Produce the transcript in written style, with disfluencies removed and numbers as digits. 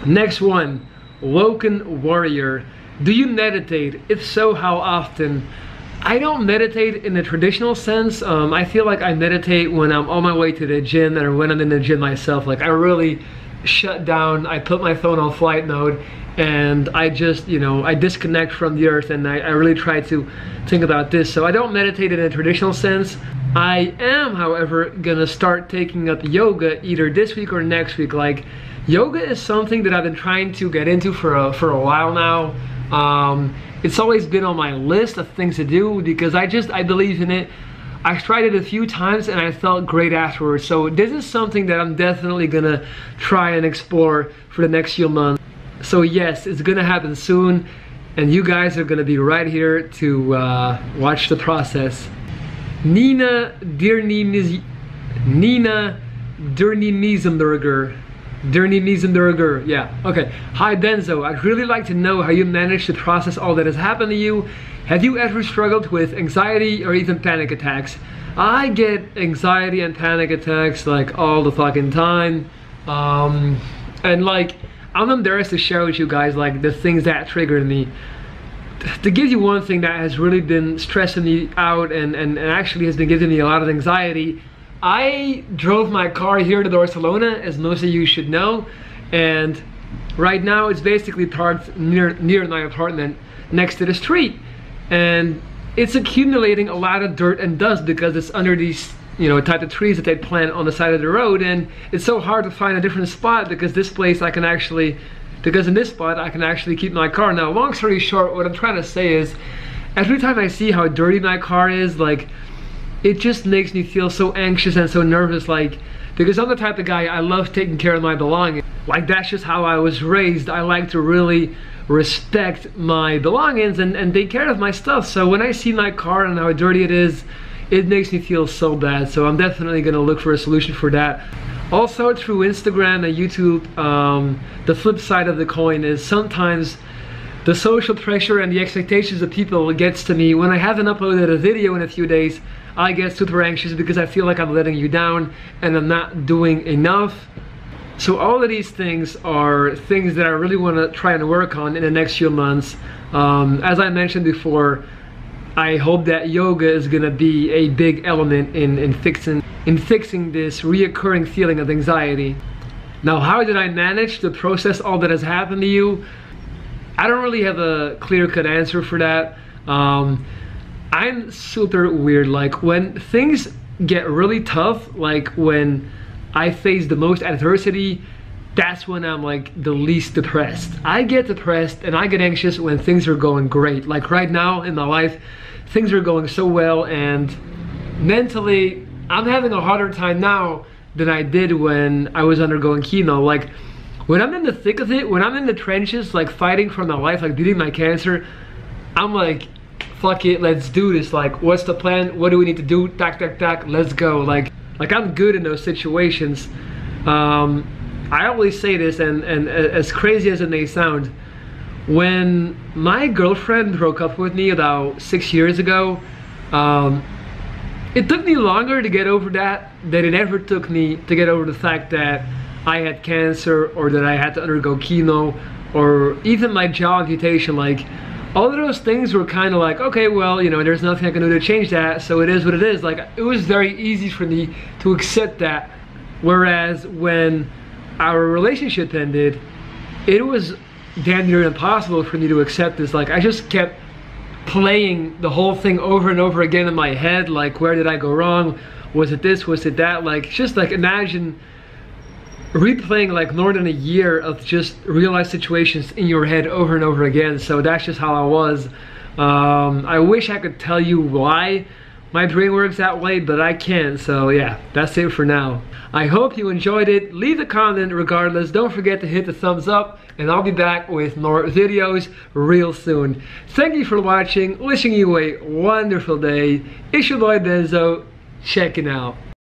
Next one, Woken Warrior. Do you meditate? If so, how often? I don't meditate in the traditional sense. I feel like I meditate when I'm on my way to the gym or when I'm in the gym myself. Like I really shut down, I put my phone on flight mode, and I just, you know, I disconnect from the earth, and I really try to think about this. So I don't meditate in a traditional sense. I am, however, gonna start taking up yoga either this week or next week. Like, yoga is something that I've been trying to get into for a while now. It's always been on my list of things to do because I believe in it. I tried it a few times and I felt great afterwards. So this is something that I'm definitely gonna try and explore for the next few months. So yes, it's gonna happen soon, and you guys are gonna be right here to watch the process. Nina Dernimizenberger, yeah, okay. Hi Benzo, I'd really like to know how you managed to process all that has happened to you. Have you ever struggled with anxiety or even panic attacks? I get anxiety and panic attacks like all the fucking time. And like, I'm embarrassed to share with you guys like the things that triggered me. To give you one thing that has really been stressing me out and actually has been giving me a lot of anxiety, I drove my car here to Barcelona, as most of you should know, and right now it's basically parked near my apartment next to the street, and it's accumulating a lot of dirt and dust because it's under these, you know, type of trees that they plant on the side of the road, and it's so hard to find a different spot because this place I can actually, because in this spot I can actually keep my car. Now, long story short, what I'm trying to say is, every time I see how dirty my car is, like, it just makes me feel so anxious and so nervous, like, because I'm the type of guy, I love taking care of my belongings. Like, that's just how I was raised. I like to really respect my belongings and take care of my stuff. So when I see my car and how dirty it is, it makes me feel so bad. So I'm definitely gonna look for a solution for that. Also, through Instagram and YouTube, the flip side of the coin is sometimes the social pressure and the expectations of people gets to me. When I haven't uploaded a video in a few days, I get super anxious because I feel like I'm letting you down and I'm not doing enough. So all of these things are things that I really want to try and work on in the next few months. As I mentioned before, I hope that yoga is gonna be a big element in fixing this reoccurring feeling of anxiety. Now, how did I manage to process all that has happened to you? I don't really have a clear-cut answer for that. I'm super weird. Like, when things get really tough, like when I face the most adversity, that's when I'm like the least depressed. I get depressed and I get anxious when things are going great. Like right now in my life, things are going so well, and mentally I'm having a harder time now than I did when I was undergoing chemo. Like, when I'm in the thick of it, when I'm in the trenches, like fighting for my life, like beating my cancer, I'm like, fuck it, let's do this. Like, what's the plan? What do we need to do? Tack, tack, tack, let's go. Like I'm good in those situations. I always say this, and as crazy as it may sound, when my girlfriend broke up with me about 6 years ago, it took me longer to get over that than it ever took me to get over the fact that I had cancer, or that I had to undergo chemo, or even my jaw amputation. Like, all of those things were kind of like, okay, well, you know, there's nothing I can do to change that, so it is what it is. Like, it was very easy for me to accept that. Whereas when our relationship ended, it was damn near impossible for me to accept this. Like, I just kept playing the whole thing over and over again in my head. Like, where did I go wrong? Was it this? Was it that? Like, just like, imagine replaying like more than a year of just real life situations in your head over and over again. So that's just how I was. I wish I could tell you why my brain works that way, but I can't. So yeah, that's it for now. I hope you enjoyed it. Leave a comment regardless. Don't forget to hit the thumbs up, and I'll be back with more videos real soon. Thank you for watching. Wishing you a wonderful day. It's your boy Benzo, checking out.